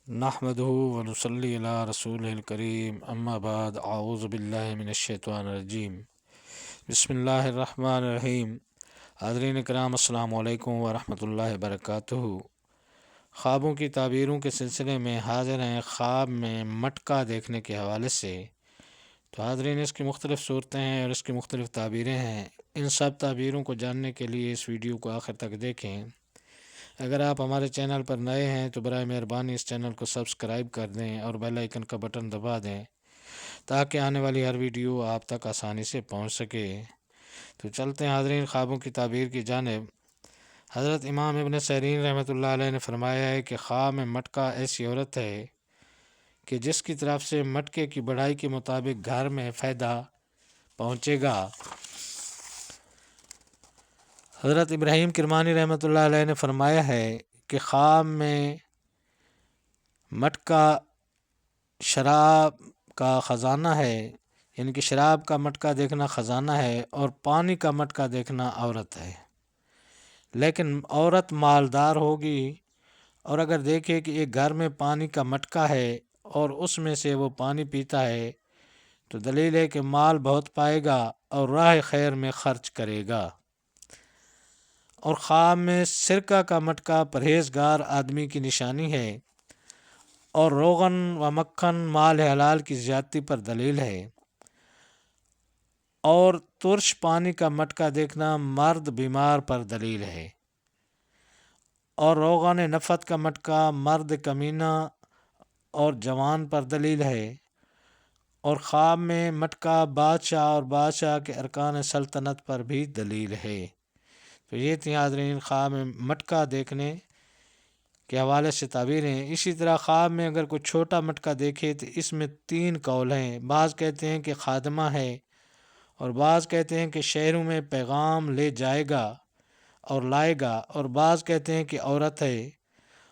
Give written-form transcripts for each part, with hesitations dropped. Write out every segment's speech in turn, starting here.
نحمده ونصلي علی رسول الکریم اما بعد اعوذ باللہ من الشیطان الرجیم بسم اللہ الرحمن الرحیم۔ حاضرین کرام السلام علیکم ورحمۃ اللہ وبرکاتہ۔ خوابوں کی تعبیروں کے سلسلے میں حاضر ہیں خواب میں مٹکا دیکھنے کے حوالے سے۔ تو حاضرین، اس کی مختلف صورتیں ہیں اور اس کی مختلف تعبیریں ہیں۔ ان سب تعبیروں کو جاننے کے لیے اس ویڈیو کو آخر تک دیکھیں۔ اگر آپ ہمارے چینل پر نئے ہیں تو برائے مہربانی اس چینل کو سبسکرائب کر دیں اور بیل آئیکن کا بٹن دبا دیں تاکہ آنے والی ہر ویڈیو آپ تک آسانی سے پہنچ سکے۔ تو چلتے ہیں حاضرین خوابوں کی تعبیر کی جانب۔ حضرت امام ابن سیرین رحمۃ اللہ علیہ نے فرمایا ہے کہ خواب میں مٹکا ایسی عورت ہے کہ جس کی طرف سے مٹکے کی بڑھائی کے مطابق گھر میں فائدہ پہنچے گا۔ حضرت ابراہیم کرمانی رحمۃ اللہ علیہ نے فرمایا ہے کہ خواب میں مٹکا شراب کا خزانہ ہے، یعنی کہ شراب کا مٹکا دیکھنا خزانہ ہے، اور پانی کا مٹکا دیکھنا عورت ہے، لیکن عورت مالدار ہوگی۔ اور اگر دیکھے کہ ایک گھر میں پانی کا مٹکا ہے اور اس میں سے وہ پانی پیتا ہے تو دلیل ہے کہ مال بہت پائے گا اور راہ خیر میں خرچ کرے گا۔ اور خواب میں سرکہ کا مٹکا پرہیزگار آدمی کی نشانی ہے، اور روغن و مکھن مال حلال کی زیادتی پر دلیل ہے۔ اور ترش پانی کا مٹکا دیکھنا مرد بیمار پر دلیل ہے۔ اور روغن نفت کا مٹکا مرد کمینہ اور جوان پر دلیل ہے۔ اور خواب میں مٹکا بادشاہ اور بادشاہ کے ارکان سلطنت پر بھی دلیل ہے۔ تو یہ تھی حاضرین خواب میں مٹکا دیکھنے کے حوالے سے تعبیریں۔ اسی طرح خواب میں اگر کوئی چھوٹا مٹکا دیکھے تو اس میں 3 قول ہیں۔ بعض کہتے ہیں کہ خادمہ ہے، اور بعض کہتے ہیں کہ شہروں میں پیغام لے جائے گا اور لائے گا، اور بعض کہتے ہیں کہ عورت ہے۔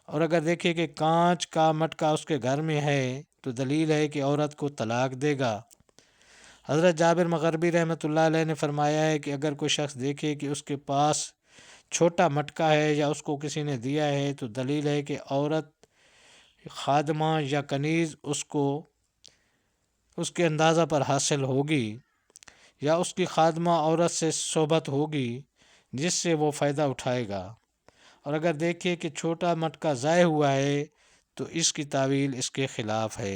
اور اگر دیکھے کہ کانچ کا مٹکا اس کے گھر میں ہے تو دلیل ہے کہ عورت کو طلاق دے گا۔ حضرت جابر مغربی رحمۃ اللہ علیہ نے فرمایا ہے کہ اگر کوئی شخص دیکھے کہ اس کے پاس چھوٹا مٹکا ہے یا اس کو کسی نے دیا ہے تو دلیل ہے کہ عورت خادمہ یا کنیز اس کے اندازہ پر حاصل ہوگی، یا اس کی خادمہ عورت سے صحبت ہوگی جس سے وہ فائدہ اٹھائے گا۔ اور اگر دیکھے کہ چھوٹا مٹکا ضائع ہوا ہے تو اس کی تعویل اس کے خلاف ہے۔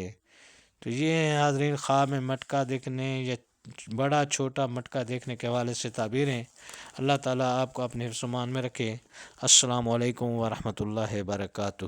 تو یہ ہیں حاضرین خواب میں مٹکا دیکھنے یا بڑا چھوٹا مٹکا دیکھنے کے حوالے سے تعبیریں۔ اللہ تعالیٰ آپ کو اپنے حفظ و امان میں رکھے۔ السلام علیکم ورحمۃ اللہ وبرکاتہ۔